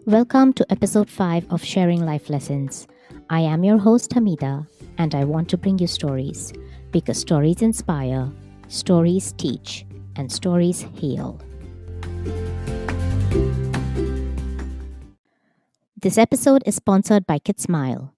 Welcome to episode 5 of Sharing Life Lessons. I am your host Hamida, and I want to bring you stories because stories inspire, stories teach, and stories heal. This episode is sponsored by Kids Smile.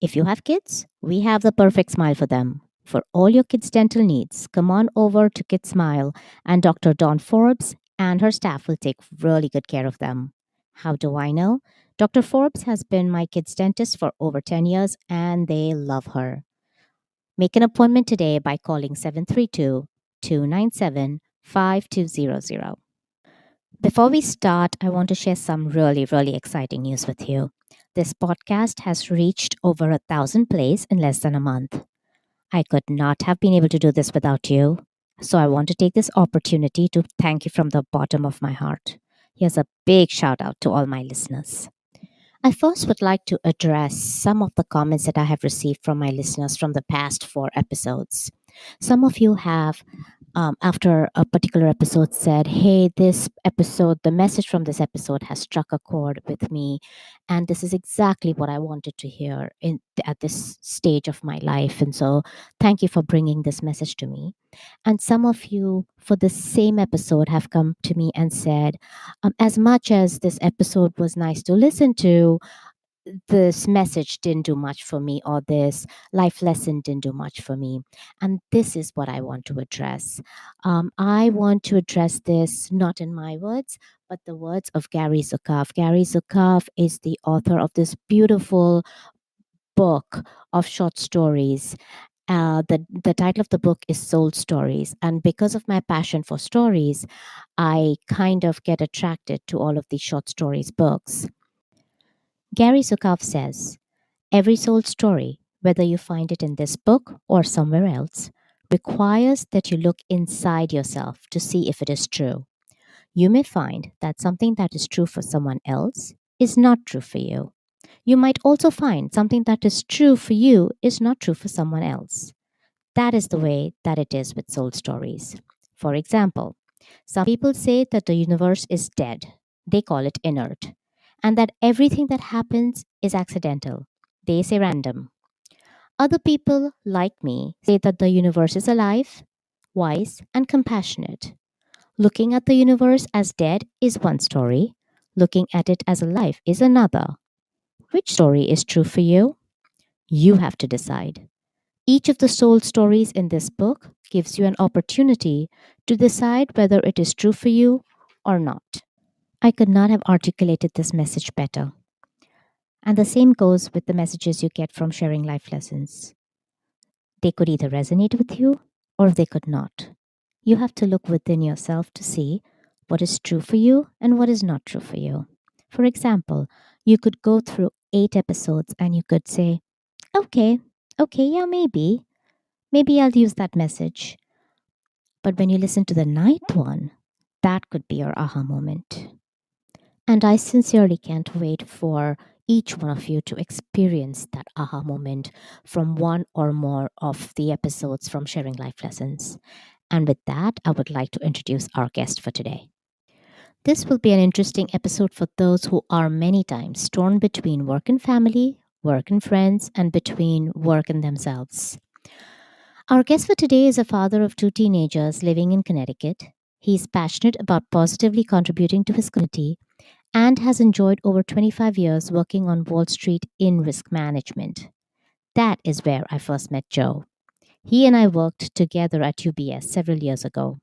If you have kids, we have the perfect smile for them. For all your kids' dental needs, come on over to Kids Smile, and Dr. Dawn Forbes and her staff will take really good care of them. How do I know? Dr. Forbes has been my kids' dentist for over 10 years and they love her. Make an appointment today by calling 732 297 5200. Before we start, I want to share some really exciting news with you. This podcast has reached over 1,000 plays in less than a month. I could not have been able to do this without you. So I want to take this opportunity to thank you from the bottom of my heart. Here's a big shout out to all my listeners. I first would like to address some of the comments that I have received from my listeners from the past 4 episodes. Some of you have, after a particular episode, said, "Hey, this episode, the message from this episode has struck a chord with me, and this is exactly what I wanted to hear at this stage of my life." And so, thank you for bringing this message to me. And some of you, for the same episode, have come to me and said, as much as this episode was nice to listen to, this message didn't do much for me, or this life lesson didn't do much for me. And this is what I want to address. I want to address this not in my words, but the words of Gary Zukav. Gary Zukav is the author of this beautiful book of short stories. The title of the book is Soul Stories. And because of my passion for stories, I kind of get attracted to all of these short stories books. Gary Zukav says, "Every soul story, whether you find it in this book or somewhere else, requires that you look inside yourself to see if it is true. You may find that something that is true for someone else is not true for you. You might also find something that is true for you is not true for someone else. That is the way that it is with soul stories. For example, some people say that the universe is dead. They call it inert. And that everything that happens is accidental. They say random. Other people, like me, say that the universe is alive, wise, and compassionate. Looking at the universe as dead is one story. Looking at it as alive is another. Which story is true for you? You have to decide. Each of the soul stories in this book gives you an opportunity to decide whether it is true for you or not." I could not have articulated this message better. And the same goes with the messages you get from sharing life lessons. They could either resonate with you or they could not. You have to look within yourself to see what is true for you and what is not true for you. For example, you could go through 8 episodes and you could say, okay, yeah, maybe I'll use that message. But when you listen to the ninth one, that could be your aha moment. And I sincerely can't wait for each one of you to experience that aha moment from one or more of the episodes from Sharing Life Lessons. And with that, I would like to introduce our guest for today. This will be an interesting episode for those who are many times torn between work and family, work and friends, and between work and themselves. Our guest for today is a father of 2 teenagers living in Connecticut. He is passionate about positively contributing to his community and has enjoyed over 25 years working on Wall Street in risk management. That is where I first met Joe. He and I worked together at UBS several years ago.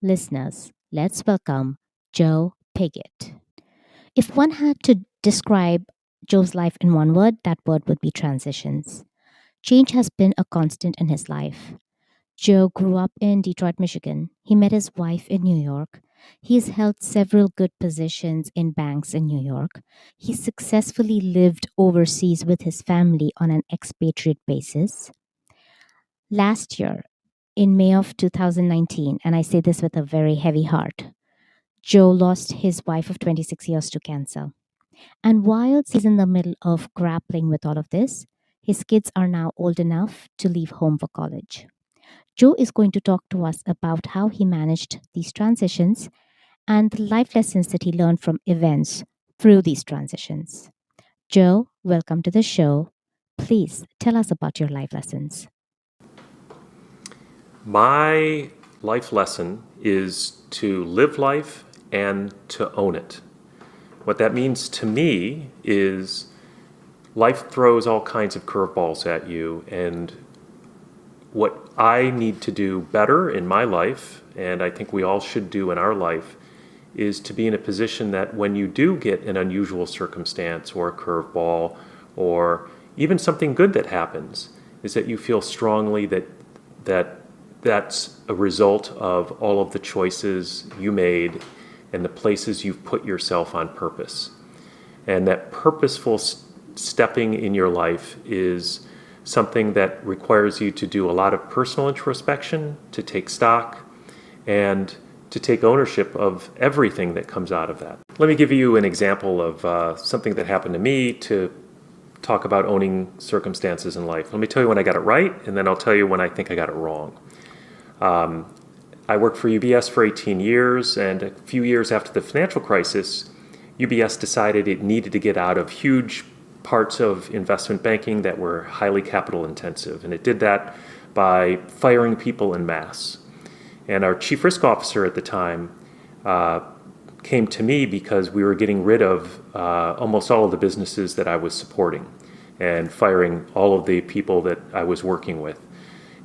Listeners, let's welcome Joe Pigott. If one had to describe Joe's life in one word, that word would be transitions. Change has been a constant in his life. Joe grew up in Detroit, Michigan. He met his wife in New York. He's held several good positions in banks in New York. He successfully lived overseas with his family on an expatriate basis. Last year, in May of 2019, and I say this with a very heavy heart, Joe lost his wife of 26 years to cancer. And whilst he's in the middle of grappling with all of this, his kids are now old enough to leave home for college. Joe is going to talk to us about how he managed these transitions and the life lessons that he learned from events through these transitions. Joe, welcome to the show. Please tell us about your life lessons. My life lesson is to live life and to own it. What that means to me is life throws all kinds of curveballs at you, and what I need to do better in my life, and I think we all should do in our life, is to be in a position that when you do get an unusual circumstance or a curveball or even something good that happens, is that you feel strongly that that's a result of all of the choices you made and the places you've put yourself on purpose. And that purposeful stepping in your life is something that requires you to do a lot of personal introspection, to take stock, and to take ownership of everything that comes out of that. Let me give you an example of something that happened to me to talk about owning circumstances in life. Let me tell you when I got it right, and then I'll tell you when I think I got it wrong. I worked for UBS for 18 years, and a few years after the financial crisis, UBS decided it needed to get out of huge parts of investment banking that were highly capital intensive, and it did that by firing people en masse. And our chief risk officer at the time came to me because we were getting rid of almost all of the businesses that I was supporting and firing all of the people that I was working with.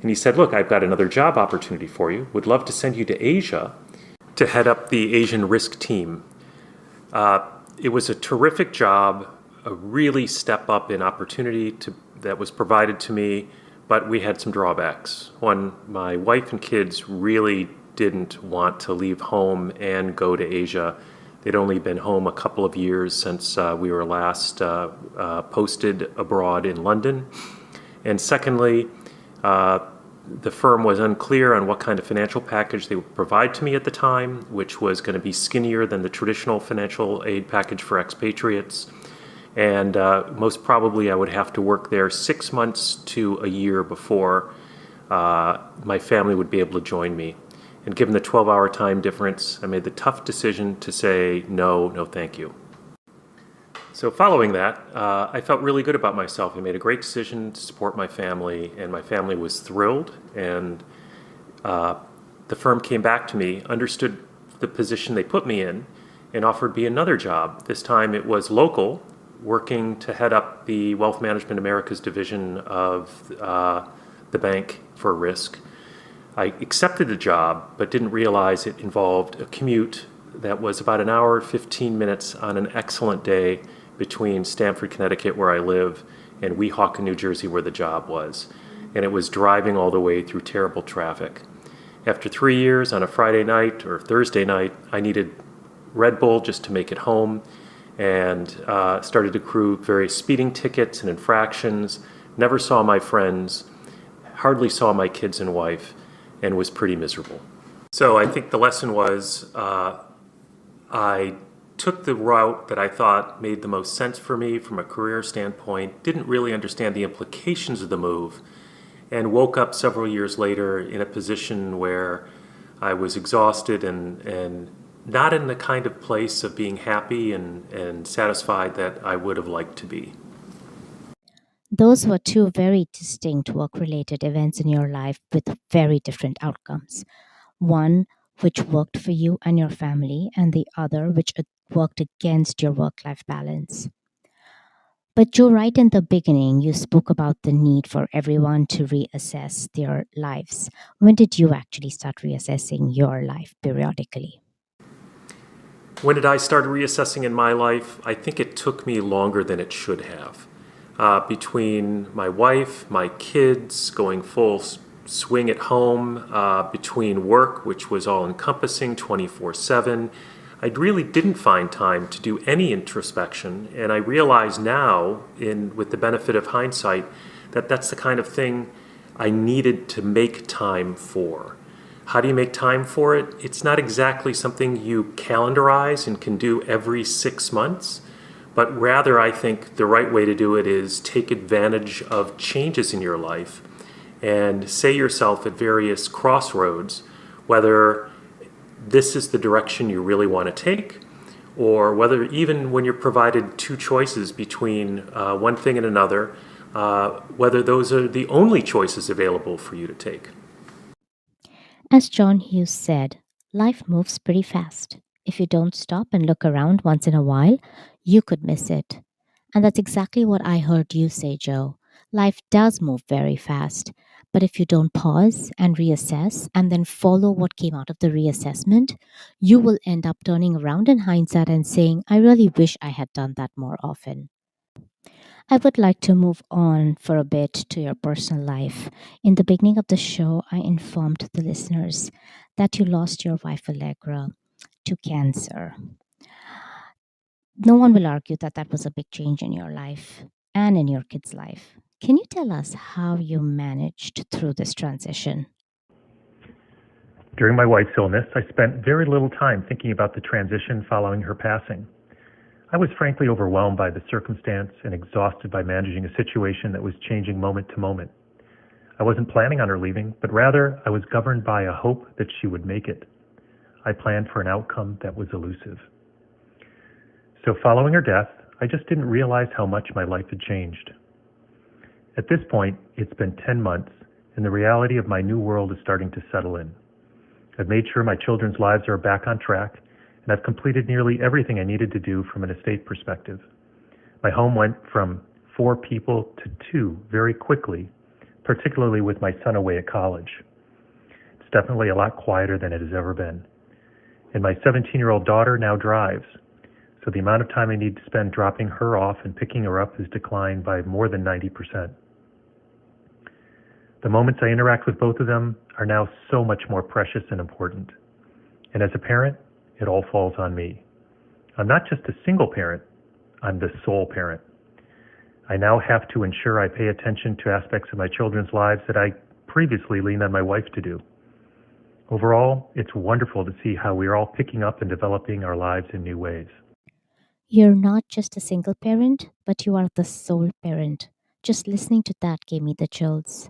And he said, look, I've got another job opportunity for you. Would love to send you to Asia to head up the Asian risk team. It was a terrific job, a really step up in opportunity that was provided to me, but we had some drawbacks. One, my wife and kids really didn't want to leave home and go to Asia. They'd only been home a couple of years since we were last posted abroad in London. And secondly, the firm was unclear on what kind of financial package they would provide to me at the time, which was going to be skinnier than the traditional financial aid package for expatriates. And most probably I would have to work there 6 months to a year before my family would be able to join me. And given the 12-hour time difference, I made the tough decision to say no thank you. So following that, I felt really good about myself. I made a great decision to support my family, and my family was thrilled. And the firm came back to me, understood the position they put me in, and offered me another job. This time it was local, working to head up the Wealth Management Americas division of the bank for risk. I accepted the job, but didn't realize it involved a commute that was about an hour, 15 minutes on an excellent day between Stamford, Connecticut, where I live, and Weehawken, New Jersey, where the job was. And it was driving all the way through terrible traffic. After 3 years, on a Friday night or Thursday night, I needed Red Bull just to make it home, and started to accrue various speeding tickets and infractions. Never saw my friends, hardly saw my kids and wife, and was pretty miserable. So I think the lesson was I took the route that I thought made the most sense for me from a career standpoint, didn't really understand the implications of the move, and woke up several years later in a position where I was exhausted and not in the kind of place of being happy and satisfied that I would have liked to be. Those were two very distinct work-related events in your life with very different outcomes. One which worked for you and your family, and the other which worked against your work-life balance. But Joe, right in the beginning, you spoke about the need for everyone to reassess their lives. When did you actually start reassessing your life periodically? When did I start reassessing in my life? I think it took me longer than it should have. Between my wife, my kids, going full swing at home, between work, which was all-encompassing 24/7, I really didn't find time to do any introspection, and I realize now, with the benefit of hindsight, that that's the kind of thing I needed to make time for. How do you make time for it? It's not exactly something you calendarize and can do every 6 months, but rather I think the right way to do it is take advantage of changes in your life and say yourself at various crossroads whether this is the direction you really want to take, or whether even when you're provided two choices between one thing and another, whether those are the only choices available for you to take. As John Hughes said, life moves pretty fast. If you don't stop and look around once in a while, you could miss it. And that's exactly what I heard you say, Joe. Life does move very fast. But if you don't pause and reassess and then follow what came out of the reassessment, you will end up turning around in hindsight and saying, I really wish I had done that more often. I would like to move on for a bit to your personal life. In the beginning of the show, I informed the listeners that you lost your wife Allegra to cancer. No one will argue that that was a big change in your life and in your kid's life. Can you tell us how you managed through this transition? During my wife's illness, I spent very little time thinking about the transition following her passing. I was frankly overwhelmed by the circumstance and exhausted by managing a situation that was changing moment to moment. I wasn't planning on her leaving, but rather I was governed by a hope that she would make it. I planned for an outcome that was elusive. So following her death, I just didn't realize how much my life had changed. At this point, it's been 10 months, and the reality of my new world is starting to settle in. I've made sure my children's lives are back on track, and I've completed nearly everything I needed to do from an estate perspective. My home went from 4 people to 2 very quickly, particularly with my son away at college. It's definitely a lot quieter than it has ever been. And my 17-year-old daughter now drives, so the amount of time I need to spend dropping her off and picking her up has declined by more than 90%. The moments I interact with both of them are now so much more precious and important. And as a parent, it all falls on me. I'm not just a single parent, I'm the sole parent. I now have to ensure I pay attention to aspects of my children's lives that I previously leaned on my wife to do. Overall, it's wonderful to see how we're all picking up and developing our lives in new ways. You're not just a single parent, but you are the sole parent. Just listening to that gave me the chills.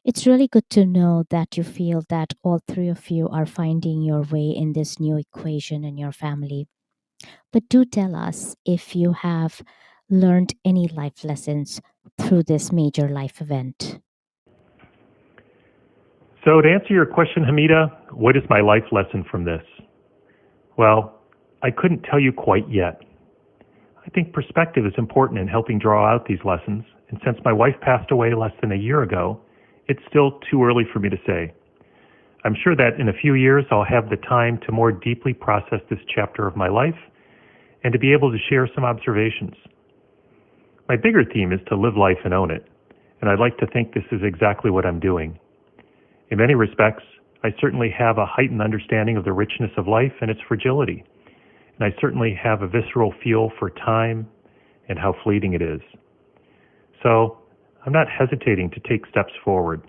It's really good to know that you feel that all 3 of you are finding your way in this new equation in your family. But do tell us if you have learned any life lessons through this major life event. So to answer your question, Hamida, what is my life lesson from this? Well, I couldn't tell you quite yet. I think perspective is important in helping draw out these lessons, and since my wife passed away less than a year ago, it's still too early for me to say. I'm sure that in a few years I'll have the time to more deeply process this chapter of my life and to be able to share some observations. My bigger theme is to live life and own it, and I'd like to think this is exactly what I'm doing. In many respects, I certainly have a heightened understanding of the richness of life and its fragility, and I certainly have a visceral feel for time and how fleeting it is. So I'm not hesitating to take steps forward.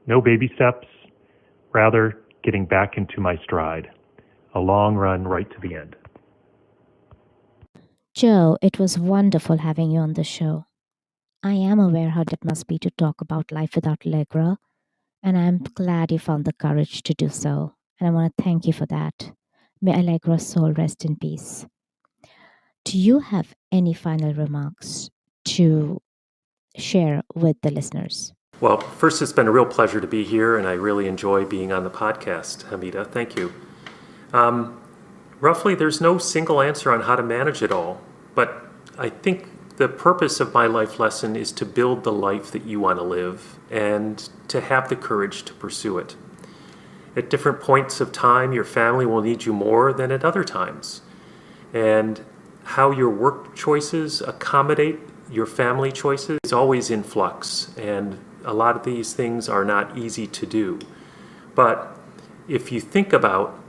No baby steps, rather getting back into my stride. A long run right to the end. Joe, it was wonderful having you on the show. I am aware how it must be to talk about life without Allegra, and I'm glad you found the courage to do so. And I want to thank you for that. May Allegra's soul rest in peace. Do you have any final remarks to share with the listeners? Well, first, it's been a real pleasure to be here, and I really enjoy being on the podcast, Hamida. Thank you. Roughly, there's no single answer on how to manage it all, but I think the purpose of my life lesson is to build the life that you want to live and to have the courage to pursue it. At different points of time, your family will need you more than at other times. And how your work choices accommodate your family choices is always in flux, and a lot of these things are not easy to do. But if you think about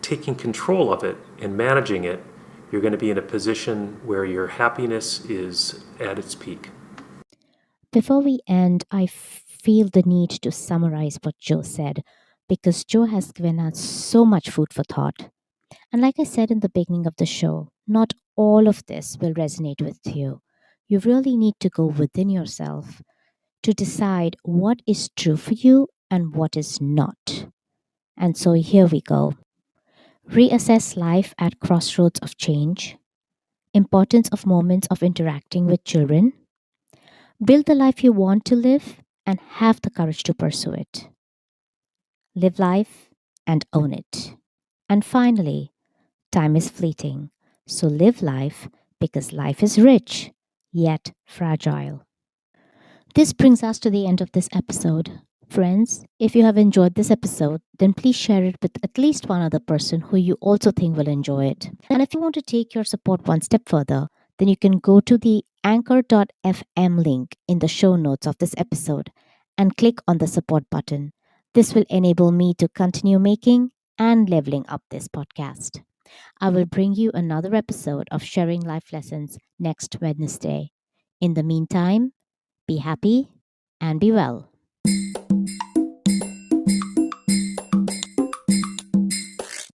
taking control of it and managing it, you're going to be in a position where your happiness is at its peak. Before we end, I feel the need to summarize what Joe said because Joe has given us so much food for thought. And like I said in the beginning of the show, not all of this will resonate with you. You really need to go within yourself to decide what is true for you and what is not. And so here we go. reassess life at crossroads of change, importance of moments of interacting with children, build the life you want to live, and have the courage to pursue it. Live life and own it. And finally, time is fleeting, so live life because life is rich, yet fragile. This brings us to the end of this episode. Friends, if you have enjoyed this episode, then please share it with at least one other person who you also think will enjoy it. And if you want to take your support one step further, then you can go to the anchor.fm link in the show notes of this episode and click on the support button. This will enable me to continue making and leveling up this podcast. I will bring you another episode of Sharing Life Lessons next Wednesday. In the meantime, be happy and be well.